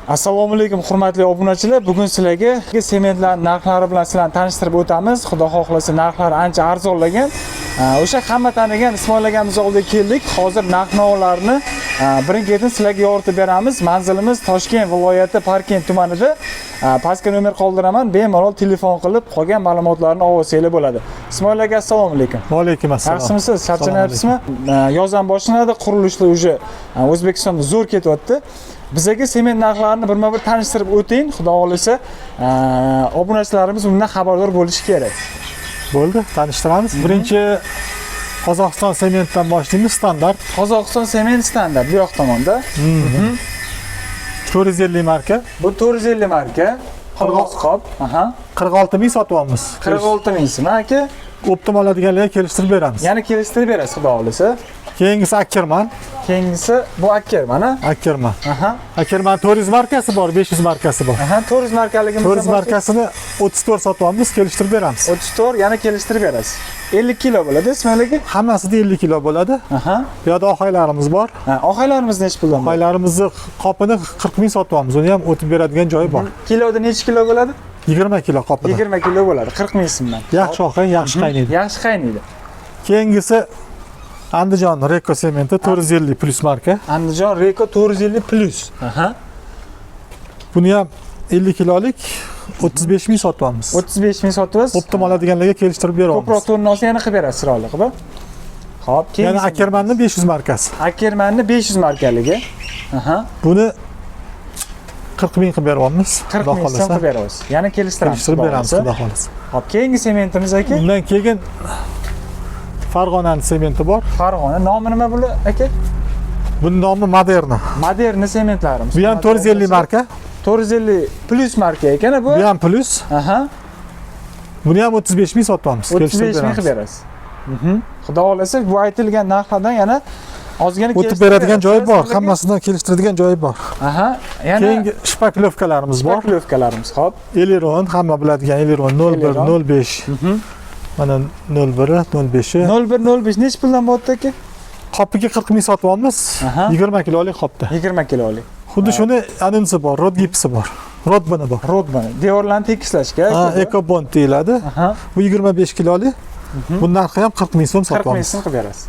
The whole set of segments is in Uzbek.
Assalomu alaykum hurmatli obunachilar. Bugun sizlarga sementlar narxlari bilan sizlarni tanishtirib o'tamiz. Xudo xohlasa narxlar ancha arzonlagan. O'sha hamma tanigan Ismoil akamiz oldiga keldik. Hozir narx-navolarni birin-ketin sizlarga yoritib beramiz. Manzilimiz Toshkent viloyati Parkent tumanida. Pastga nomer qoldiraman. Bemalol telefon qilib qolgan ma'lumotlarni olsangiz bo'ladi. Ismoil aka, assalomu alaykum. Va alaykum assalom. Yaxshimisiz? Charchamayapsizmi? Yozdan boshlanadi, qurilishlar уже O'zbekistonda zo'r ketyapti. Bizga sement narxlarini birma-bir tanishtirib o'ting. Xudo xolasa, obunachilarimiz undan xabardor bo'lishi kerak. Bo'ldi, tanishtiramiz. Birinchi Qozog'iston sementdan boshlaymiz, standart. Qozog'iston sement standart bu yoq tomonda. 450 marka. Bu 450 marka. Qirg'oq qop. 46 ming sotyapmiz. 46 mingmi aka? Optimal oladiganlarga kelishtirib beramiz. Yana kelishtirib berasiz, xudo xolasa. Keyingisi Ackerman. Keyingisi bu Ackerman, Ackerman. Ackerman 400 markasi bor, 500 markasi bor. 400 markaligimiz 400 markasini 34 sotyapmiz, kelishtirib beramiz. 34 yana kelishtirib berasiz. 50 kilo bo'ladi, Ismoil aka? Hammasida 50 kilo bo'ladi. Bu yerda oqaylarimiz bor. Oqaylarimiz necha puldan? Oqaylarimizni qopini 40 ming sotyapmiz. Uni ham o'tib beradigan joyi bor. Kiloda necha kilo bo'ladi? 20 kilo qopida. 20 kilo bo'ladi, 40 ming so'mdan. Yaxshi oqay, yaxshi qaynaydi. Yaxshi qaynaydi. Keyingisi Andijon Reko sementi 450 plus marka. Andijon Reko 450 plus. Buni ham 50 kilolik 35 ming sotyapmiz. 35 ming sotyapsiz. Optimal oladiganlarga kelishtirib beramiz. Ko'proq to'rni olsa yana qilib berasiz, chiroyli qilib. Xo'p, keyin yana Ackermanning 500 markasi. Ackermanning 500 markaligi. Buni 40 ming qilib beryapmiz. 40 ming so'm qilib beramiz. Yana kelishtiramiz. Kelishtirib beramiz, xudo xolasa. Xo'p, keyingi sementimiz aka? Undan keyin Farg'onaning sementi bor. Farg'ona nomi nima bu aka? Buning nomi Moderna. Moderna sementlarimiz. Bu ham 450 marka. 450 plus marka ekan bu. Bu ham plus. Buni ham 35 ming sotyapmiz. 35 ming qilib berasiz. Xudo xolasa, bu aytilgan narxlardan yana ozgina o'tib beradigan joyi bor, hammasidan kelishtiradigan joyi bor. Yana keyingi shpaklovkalarimiz bor. Shpaklovkalarimiz, xo'p. Eleron, hamma biladigan Eleron 01 05. Mana 01 05. 01 05 necha puldan bo'lyapti aka? Qopiga 40 ming sotyapmiz. 20 kilolik qopda. 20 kilolik. Xuddi shuni anonsi bor, rod gipsi bor. Rodbani bor. Rodbani. Devorlarni tekislashga. Ekobond deyiladi. Bu 25 kilolik. Bu narxi ham 40 ming so'm sotyapmiz. 40 ming so'm qilib berasiz.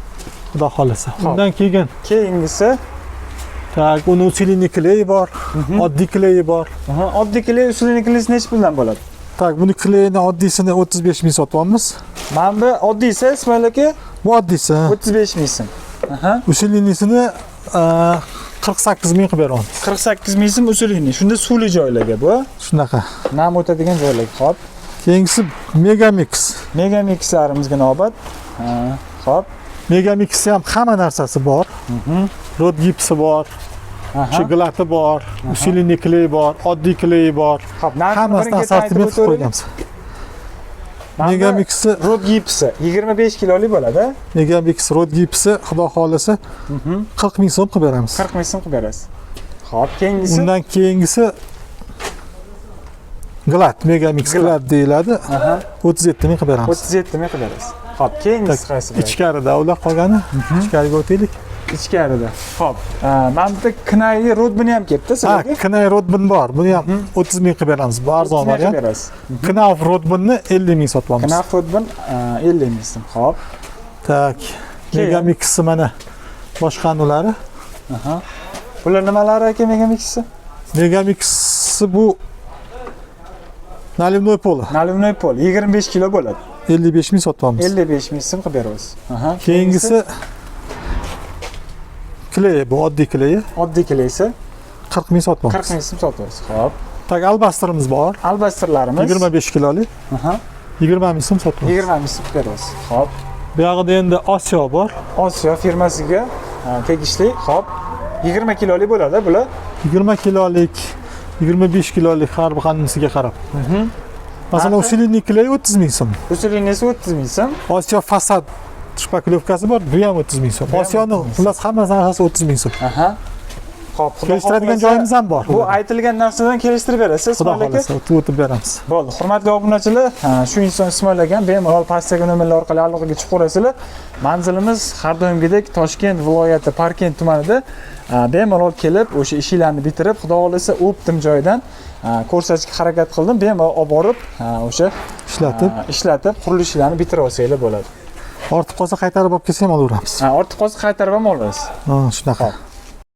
Xudo xolasa. Undan keyin keyingisi uni usilinli kley bor, oddiy kley bor. Oddiy kley, usilinli kley necha puldan bo'ladi? Buni kleyni oddiysini 35 ming sotyapmiz. Mana bu oddiysi, Ismoil aka? Bu oddiysi 35 ming so'm. Usilinlisini 48 ming qilib beramiz. 48 ming so'm usilinli. Shunda suvli joylarga bu. Shunaqa. Nam o'tadigan joylarga, xo'p. Keyingisi Megamix. Megamixlarimizga navbat. Xo'p. Megamixda ham hamma narsasi bor. Rod gipsi bor. Chokolati bor, usilinli kley bor, oddiy kley bor. Hammasini assortiment qilib qo'yganmiz. Megamix rod gipsi 25 kilolik bo'ladi. Megamix rod gipsi, xudo xolasa 40 ming so'm qilib beramiz. 40 ming so'm qilib berasiz. Xo'p, keyingisi? Undan keyingisi Glad, Megamix Glad deyiladi. 37 ming qilib beramiz. 37 ming qilib berasiz. Xo'p, keyingisi qaysi? Ichkarida ular qolgani. Ichkariga o'taylik. Ichkarida. Xo'p, mana bu Knay Rodbin ham ketdi sizlarga. Knay Rodbin bor. Buni ham 30 ming qilib beramiz. Bu arzon variant. Knay Rodbinni 50 ming sotyapmiz. Knay Rodbin 50 ming so'm. Xo'p. Megamix mana boshqa anulari. Bular nimalari aka Megamix'i? Megamix bu Naливной pol. Naливной pol 25 kilo bo'ladi. 55 ming sotyapmiz. 55 ming so'm qilib beramiz. Keyingisi kley, bu oddiy kley. Oddiy kleysi 40 ming sotyapmiz. 40 ming so'm sotyapmiz. Xo'p. Albastrimiz bor. Albastrlarimiz 25 kilolik. 20 ming so'm sotyapmiz. 20 ming so'm beramiz. Xo'p. Bu yerda endi Osiyo bor. Osiyo firmasiga tegishli. Xo'p. 20 kilolik bo'ladi bular. 20 kilolik, 25 kilolik har bir qanisiga qarab. Masalan, usilinli kley 30 ming so'm. Usilinlisi 30 ming so'm. Osiyo fasad shpaklovkasi bor, bu ham 30 ming so'm. Osiyoni xullas hammasi narxasi 30 ming so'm. Xo'p, xudo Kelishtiradigan xohlasa, joyimiz ham bor. Bu aytilgan narsadan kelishtirib berasiz, Xudo Ismoil aka. xohlasa o'tib beramiz. Bo'ldi, hurmatli obunachilar, shu inson Ismoil akam bemalol pastdagi nomerlar orqali aloqaga chiqib ko'rasizlar. Manzilimiz har doimgidek Toshkent viloyati Parkent tumanida. Bemalol kelib, o'sha ishlarni bitirib, xudo xohlasa optim joydan ko'rsatishga harakat qildim. Bemalol olib borib, o'sha ishlatib, qurilish ishlarini bitirib olsanglar bo'ladi. Ortiq qolsa qaytarib olib kelsam olaveramiz. Ortiq qolsa qaytarib ham olasiz. Shunaqa.